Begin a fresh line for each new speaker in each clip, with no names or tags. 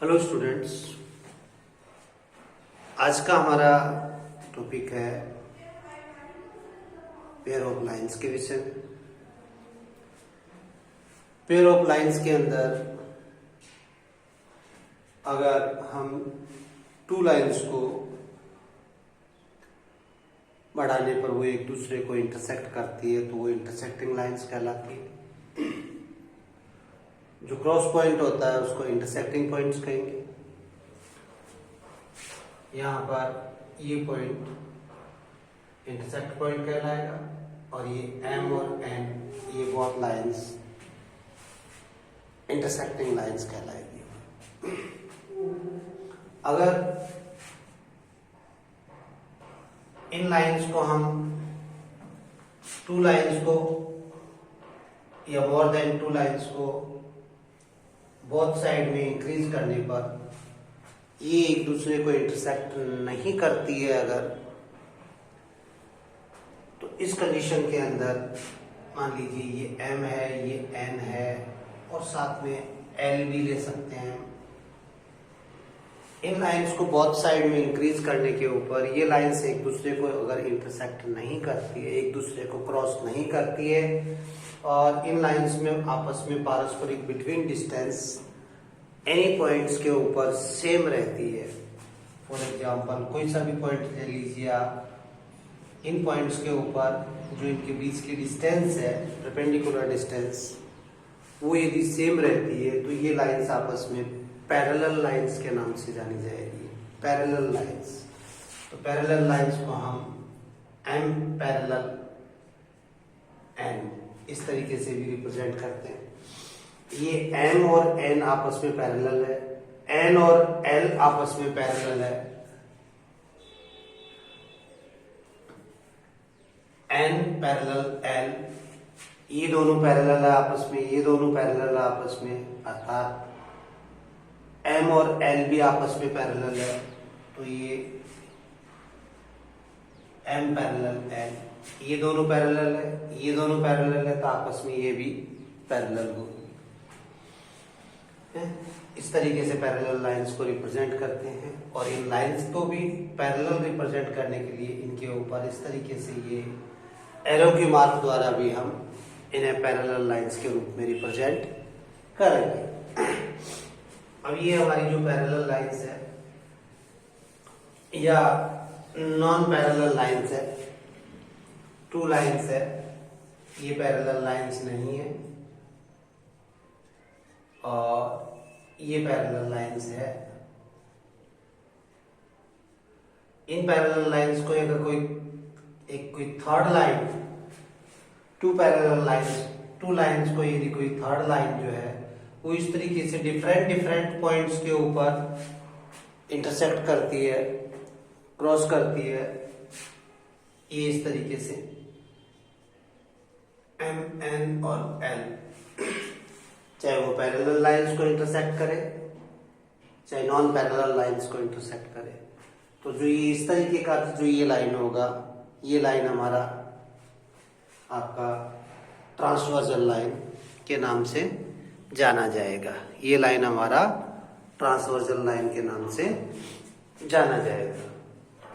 Hello students, आज का हमारा टॉपिक है पेयर ऑफ लाइंस के विषय में। पेयर ऑफ लाइंस के अंदर अगर हम टू लाइंस को बढ़ाने पर वो एक दूसरे को इंटरसेक्ट करती है तो वो इंटरसेक्टिंग लाइंस कहलाती है। जो क्रॉस पॉइंट होता है उसको इंटरसेक्टिंग पॉइंट्स कहेंगे। यहाँ पर ये पॉइंट इंटरसेक्ट पॉइंट कहलाएगा और ये एम और एन ये बहुत लाइंस इंटरसेक्टिंग लाइंस कहलाएगी। अगर इन लाइंस को हम टू लाइंस को या मोर देन टू लाइंस को बोथ साइड में इंक्रीज करने पर ये एक दूसरे को इंटरसेक्ट नहीं करती है अगर, तो इस कंडीशन के अंदर मान लीजिए ये M है, ये N है और साथ में L भी ले सकते हैं। इन लाइंस को बोथ साइड में इंक्रीज करने के ऊपर ये लाइंस एक दूसरे को अगर इंटरसेक्ट नहीं करती है, एक दूसरे को क्रॉस नहीं करती है और इन लाइंस में आपस में पारस्परिक बिटवीन डिस्टेंस एनी पॉइंट्स के ऊपर सेम रहती है। फॉर एग्जांपल कोई सा भी पॉइंट ले लीजिए आप, इन पॉइंट्स के ऊपर जो इनके बीच की डिस्टेंस है, परपेंडिकुलर डिस्टेंस, वो यदि सेम रहती है तो ये लाइंस आपस में पैरेलल लाइंस के नाम से जानी जाएगी। पैरेलल लाइंस, तो पैरेलल लाइंस को हम M पैरेलल N इस तरीके से भी रिप्रेजेंट करते हैं। ये M और N आपस में पैरेलल है, N और L आपस में पैरेलल है, N पैरेलल L, ये दोनों पैरेलल है आपस में, ये दोनों पैरेलल है आपस में, अर्थात M और L भी आपस में पैरेलल है। तो ये M पैरेलल N, ये दोनों पैरेलल है, ये दोनों पैरेलल है, तो आपस में ये भी पैरेलल हो। इस तरीके से पैरेलल लाइंस को रिप्रेजेंट करते हैं और इन लाइंस को भी पैरेलल रिप्रेजेंट करने के लिए इनके ऊपर इस तरीके से ये एरो के मार्क द्वारा भी हम इन्हें पैरेलल लाइंस के रूप में रिप्रेजेंट करेंगे। अब ये हमारी जो पैरेलल लाइंस है या नॉन पैरेलल लाइंस है, टू लाइंस है, ये पैरेलल लाइंस नहीं है और ये पैरेलल लाइंस है। इन पैरेलल लाइंस को अगर कोई third line, two parallel lines, two lines को यदि कोई थर्ड लाइन जो है वो इस तरीके से डिफरेंट पॉइंट्स के ऊपर इंटरसेक्ट करती है, क्रॉस करती है, ये इस तरीके से M, N और L, चाहे वो पैरेलल लाइंस को इंटरसेक्ट करे चाहे नॉन पैरेलल लाइंस को इंटरसेक्ट करे, तो जो ये इस तरीके का जो ये लाइन होगा, ये लाइन हमारा आपका ट्रांसवर्सल लाइन के नाम से जाना जाएगा। ये लाइन हमारा ट्रांसवर्सल लाइन के नाम से जाना जाएगा।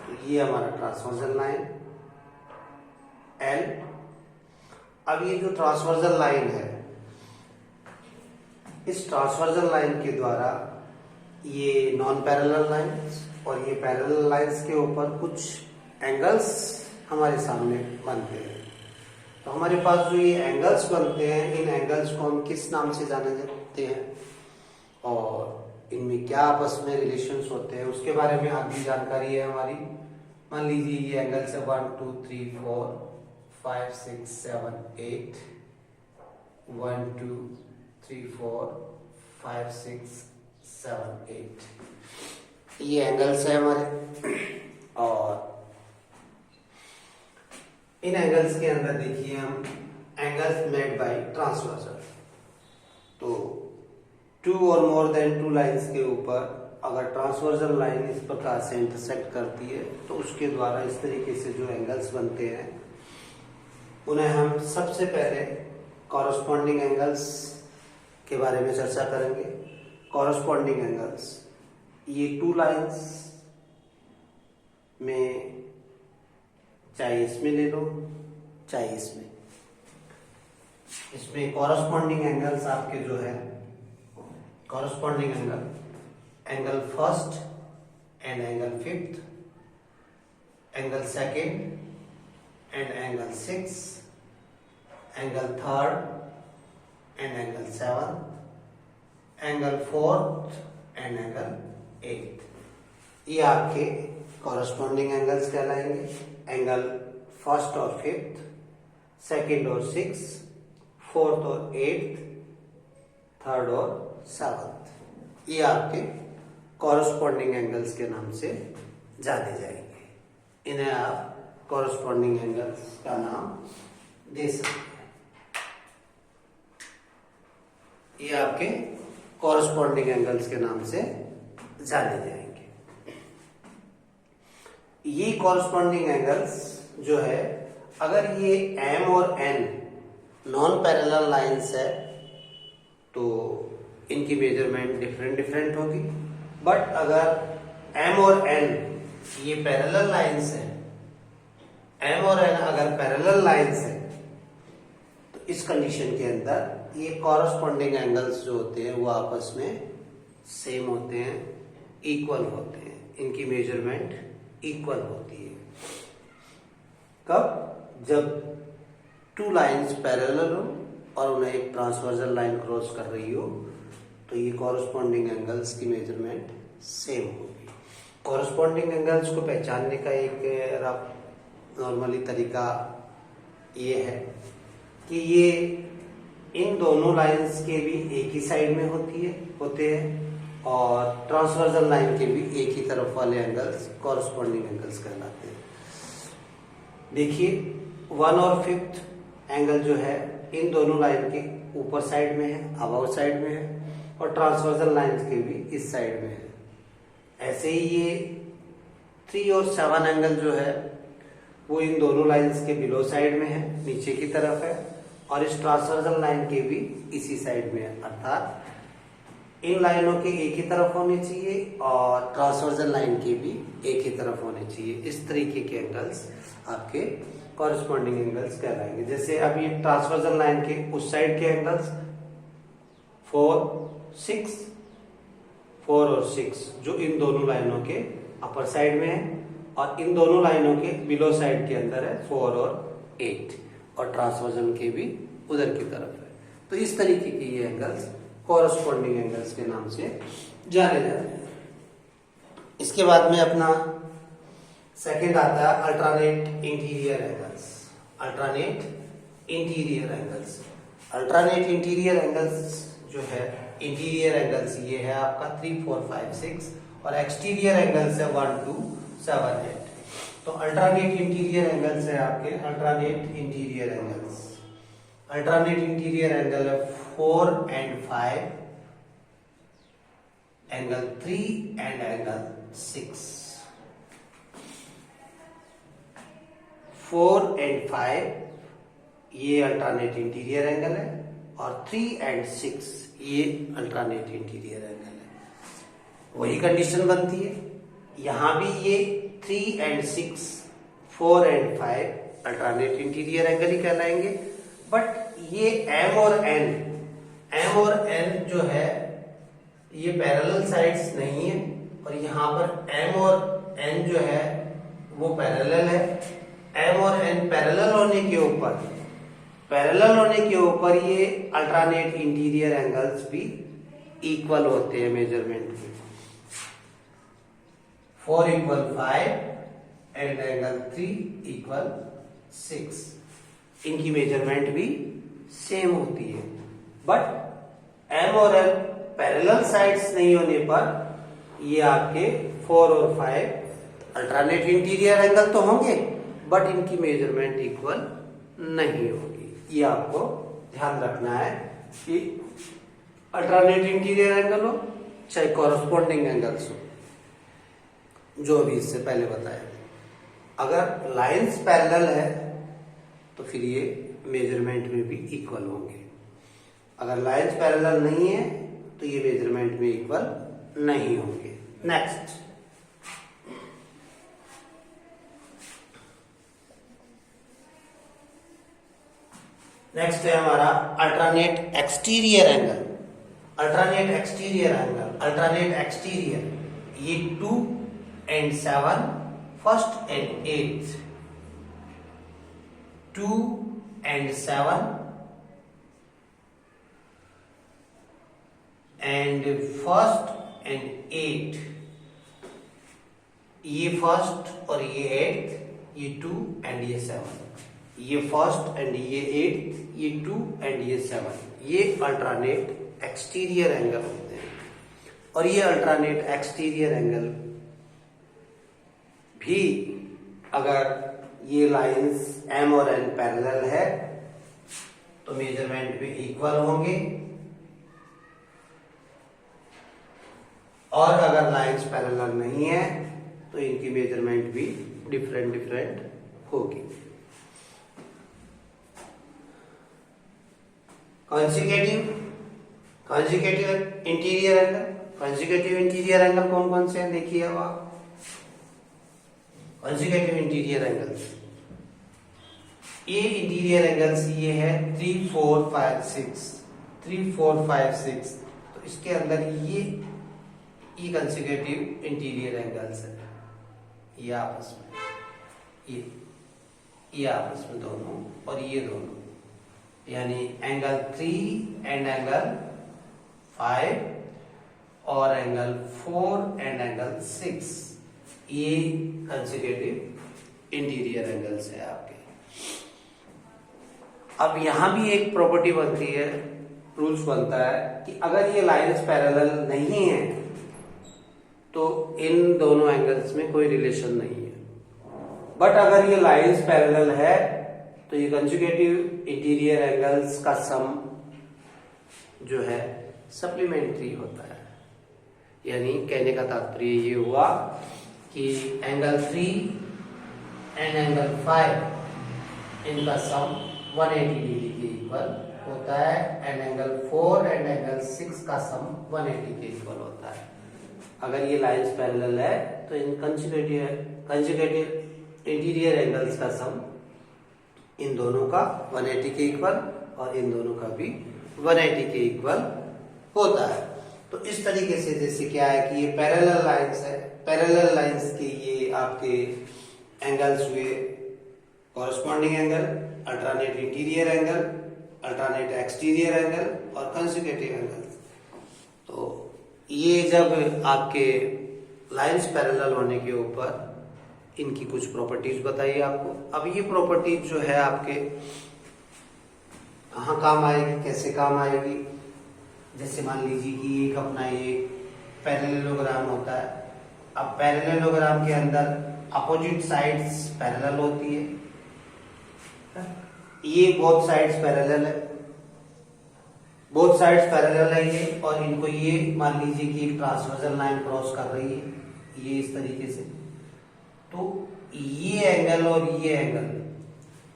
तो ये हमारा ट्रांसवर्सल लाइन L। अब ये जो ट्रांसवर्सल लाइन है, इस ट्रांसवर्सल लाइन के द्वारा ये नॉन पैरेलल लाइंस और ये पैरेलल लाइंस के ऊपर कुछ एंगल्स हमारे सामने बनते हैं। तो हमारे पास जो ये एंगल्स बनते हैं, इन एंगल्स को हम किस नाम से जाने जाते हैं और इनमें क्या आपस में रिलेशंस होते हैं उसके बारे में आधी जानकारी है हमारी। मान लीजिए ये एंगल्स है 1 2 3 4 5 6 7 8, 1 2 3 4 5 6 7 8, ये एंगल्स है हमारे। और इन एंगल्स के अंदर देखिए हम एंगल्स मेड बाय ट्रांसवर्सल, तो टू और मोर देन टू लाइंस के ऊपर अगर ट्रांसवर्सल लाइन इस प्रकार से इंटरसेक्ट करती है तो उसके द्वारा इस तरीके से जो एंगल्स बनते हैं उन्हें हम सबसे पहले कॉरस्पॉन्डिंग एंगल्स के बारे में चर्चा करेंगे। कॉरस्पॉन्डिंग एंगल्स, ये टू लाइंस में, चाहे इसमें ले लो चाहे इसमें, इसमें कॉरस्पॉन्डिंग एंगल्स आपके जो है, corresponding angle first and angle fifth, angle second and angle six, angle third and angle seven, angle fourth and angle eight, ये आपके कॉरस्पॉन्डिंग एंगल्स कहलाएंगे। एंगल फर्स्ट और फिफ्थ, सेकेंड और सिक्स, फोर्थ और eighth, third और seventh, ये आपके corresponding angles के नाम से जाने जाएंगे। इन्हें आप कॉरस्पॉन्डिंग एंगल्स का नाम दे सकते हैं। ये आपके कॉरस्पॉन्डिंग एंगल्स के नाम से जाने जाएंगे। ये कॉरस्पॉन्डिंग एंगल्स जो है, अगर ये M और N नॉन पैरेलल लाइंस है तो इनकी मेजरमेंट डिफरेंट होगी। बट अगर M और N ये पैरेलल लाइंस है, M और N अगर पैरेलल लाइंस है तो इस कंडीशन के अंदर ये कॉरस्पॉन्डिंग एंगल्स जो होते हैं वो आपस में सेम होते हैं, इक्वल होते हैं, इनकी मेजरमेंट इक्वल होती है। कब? जब टू लाइंस पैरेलल हो और उन्हें एक ट्रांसवर्सल लाइन क्रॉस कर रही हो तो ये कॉरस्पॉन्डिंग एंगल्स की मेजरमेंट सेम होगी। कॉरस्पॉन्डिंग एंगल्स को पहचानने का एक रफ नॉर्मली तरीका ये है कि ये इन दोनों लाइंस के भी एक ही साइड में होते हैं और ट्रांसवर्सल लाइन के भी एक ही तरफ वाले एंगल्स कॉरस्पॉन्डिंग एंगल्स कहलाते हैं। देखिए 1 और 5th एंगल जो है इन दोनों लाइन के ऊपर साइड में है, अबव साइड में है, और ट्रांसवर्सल लाइंस के भी इस साइड में है। ऐसे ही ये 3 और 7 एंगल जो है वो इन दोनों लाइंस के बिलो साइड में है, नीचे की तरफ है, और इस ट्रांसवर्सल लाइन के भी इसी साइड में है। अर्थात इन लाइनों के एक ही तरफ होने चाहिए और ट्रांसवर्सल लाइन के भी एक ही तरफ होने चाहिए। इस तरीके के एंगल्स आपके कॉरस्पॉन्डिंग एंगल्स कहलाएंगे। जैसे अब ये ट्रांसवर्सल लाइन के उस साइड के एंगल्स 4, 6, 4 और 6 जो इन दोनों लाइनों के अपर साइड में है, और इन दोनों लाइनों के बिलो साइड के अंदर है 4 और 8, और ट्रांसवर्सल के भी उधर की तरफ है। तो इस तरीके के ये एंगल्स कॉरस्पॉन्डिंग एंगल्स के नाम से जाने जाते हैं। इसके बाद में अपना सेकंड आता है alternate interior angles. Alternate interior angles, alternate interior angles जो है, इंटीरियर एंगल्स ये है आपका 3, 4, 5, 6, और एक्सटीरियर एंगल्स है 1, 2, 7, 8। तो अल्टरनेट इंटीरियर एंगल्स है आपके alternate interior angles. Alternate interior angle है 4 and 5, angle 3 and angle 6। 4 and 5 ये अल्टरनेट इंटीरियर एंगल है, और 3 and 6 ये अल्टरनेट इंटीरियर एंगल है। वही कंडीशन बनती है यहां भी, ये 3 and 6, 4 and 5 alternate interior angle ही कहलाएंगे। बट ये M और N जो है ये पैरेलल साइड्स नहीं है, और यहाँ पर M और N जो है वो पैरेलल है। M और N पैरेलल होने के ऊपर ये अल्टरनेट इंटीरियर एंगल्स भी इक्वल होते हैं मेजरमेंट में। 4 = 5 एंड एंगल 3 = 6, इनकी मेजरमेंट भी सेम होती है। बट M और N पैरेलल साइड्स नहीं होने पर ये आपके 4 और 5 अल्टरनेट इंटीरियर एंगल तो होंगे, बट इनकी मेजरमेंट इक्वल नहीं होगी। ये आपको ध्यान रखना है कि अल्टरनेट इंटीरियर एंगल हो चाहे कॉरस्पॉन्डिंग एंगल्स हो, जो अभी इससे पहले बताया, अगर लाइंस पैरेलल है तो फिर ये मेजरमेंट में भी इक्वल होंगे। अगर लाइंस पैरेलल नहीं है तो ये मेजरमेंट में इक्वल नहीं होंगे। नेक्स्ट है हमारा alternate exterior angle. Alternate exterior ये 2 and 7 first and 8, 2 and 7 and first and 8, ये फर्स्ट और ये 8, ये 2 and ये 7, ये फर्स्ट एंड ये 8, ये 2 and ये 7, ये अल्टरनेट एक्सटीरियर एंगल होते हैं। और ये अल्टरनेट एक्सटीरियर एंगल भी अगर ये लाइंस M और N पैरेलल है तो मेजरमेंट में इक्वल होंगे, और अगर लाइंस पैरेलल नहीं है तो इनकी मेजरमेंट भी डिफरेंट होगी। Consecutive interior angle. Consecutive interior angle कौन कौन से हैं देखिए अब आप। कंसेक्यूटिव इंटीरियर एंगल्स, ये इंटीरियर एंगल्स ये है 3, 4, 5, 6, 3, 4, 5, 6। तो इसके अंदर ये कंसेक्यूटिव इंटीरियर एंगल्स है, ये आपस में ये आपस में दोनों, और ये दोनों यानी एंगल 3 एंड एंगल 5 और एंगल 4 एंड एंगल 6, ये कंसेक्यूटिव इंटीरियर एंगल्स है आपके। अब यहां भी एक प्रॉपर्टी बनती है, रूल्स बनता है कि अगर ये लाइंस पैरेलल नहीं है तो इन दोनों एंगल्स में कोई रिलेशन नहीं है, बट अगर ये लाइंस पैरेलल है तो ये कंसेक्यूटिव इंटीरियर एंगल्स का सम जो है सप्लीमेंट्री होता है। यानी कहने का तात्पर्य ये हुआ कि एंगल 3 एंड एंगल 5 इनका सम 180 डिग्री के इक्वल होता है, एंड एंगल 4 एंड एंगल 6 का सम 180 के इक्वल होता है। अगर ये लाइंस पैरेलल है तो इन कंसेक्यूटिव इंटीरियर एंगल्स का सम इन दोनों का 180 के इक्वल और इन दोनों का भी 180 के इक्वल होता है। तो इस तरीके से जैसे क्या है कि ये पैरेलल लाइंस है, पैरेलल लाइंस के ये आपके एंगल्स हुए corresponding angle, alternate interior angle, alternate exterior angle और कंसेक्यूटिव एंगल। तो ये जब आपके लाइंस पैरेलल होने के ऊपर इनकी कुछ प्रॉपर्टीज बताइए आपको। अब ये प्रॉपर्टीज जो है आपके कहाँ काम आएगी, कैसे काम आएगी। जैसे मान लीजिए कि एक अपना ये पैरेललोग्राम होता है। अब पैरेललोग्राम के अंदर अपोजिट साइड्स पैरेलल होती है, ये बोथ साइड्स पैरेलल है, बोथ साइड्स पैरेलल है ये, और इनको ये मान लीजिए कि एक ट्रांसवर्सल लाइन क्रॉस कर रही है, ये इस तरीके से। तो ये एंगल और ये एंगल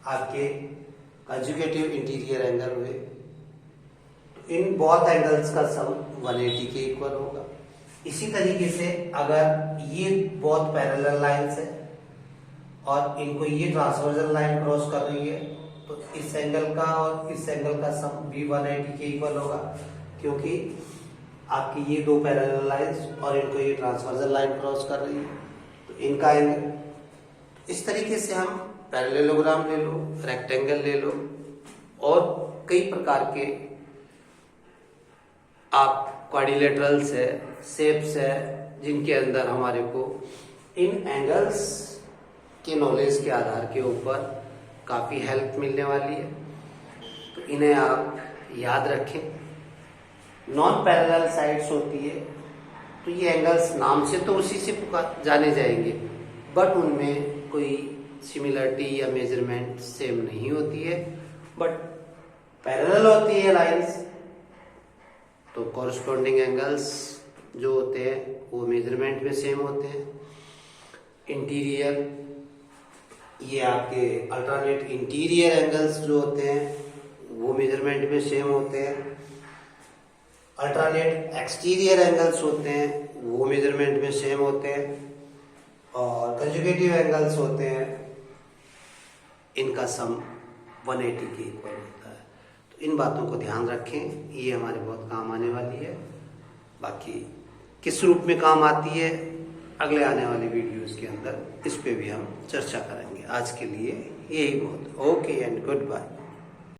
आपके कंसेक्यूटिव इंटीरियर एंगल हुए। तो इन बोथ एंगल्स का सम 180 के इक्वल होगा। इसी तरीके से अगर ये बोथ पैरेलल लाइंस है और इनको ये ट्रांसवर्सल लाइन क्रॉस कर रही है तो इस एंगल का और इस एंगल का सम भी 180 के इक्वल होगा, क्योंकि आपकी ये दो पैरेलल लाइंस और इनको ये ट्रांसवर्सल लाइन क्रॉस कर रही है तो इनका एंगल। इस तरीके से हम पैरेललोग्राम ले लो, रेक्टेंगल ले लो, और कई प्रकार के आप क्वाड्रिलेटरल्स है, शेप्स है, जिनके अंदर हमारे को इन एंगल्स के नॉलेज के आधार के ऊपर काफी हेल्प मिलने वाली है। तो इन्हें आप याद रखें। नॉन पैरेलल साइड्स होती है तो ये एंगल्स नाम से तो उसी से जाने जाएंगे, बट उनमें कोई सिमिलरिटी या मेजरमेंट सेम नहीं होती है। बट पैरेलल होती है लाइंस तो कॉरस्पॉन्डिंग एंगल्स जो होते हैं वो मेजरमेंट में सेम होते हैं। इंटीरियर, ये आपके अल्टरनेट इंटीरियर एंगल्स जो होते हैं वो मेजरमेंट में सेम होते हैं। अल्टरनेट एक्सटीरियर एंगल्स होते हैं वो मेजरमेंट में सेम होते हैं, और कंजुगेटिव एंगल्स होते हैं इनका सम 180 के इक्वल होता है। तो इन बातों को ध्यान रखें, ये हमारे बहुत काम आने वाली है। बाकी किस रूप में काम आती है अगले आने वाली वीडियोस के अंदर इस पे भी हम चर्चा करेंगे। आज के लिए यही बहुत। Okay and good bye.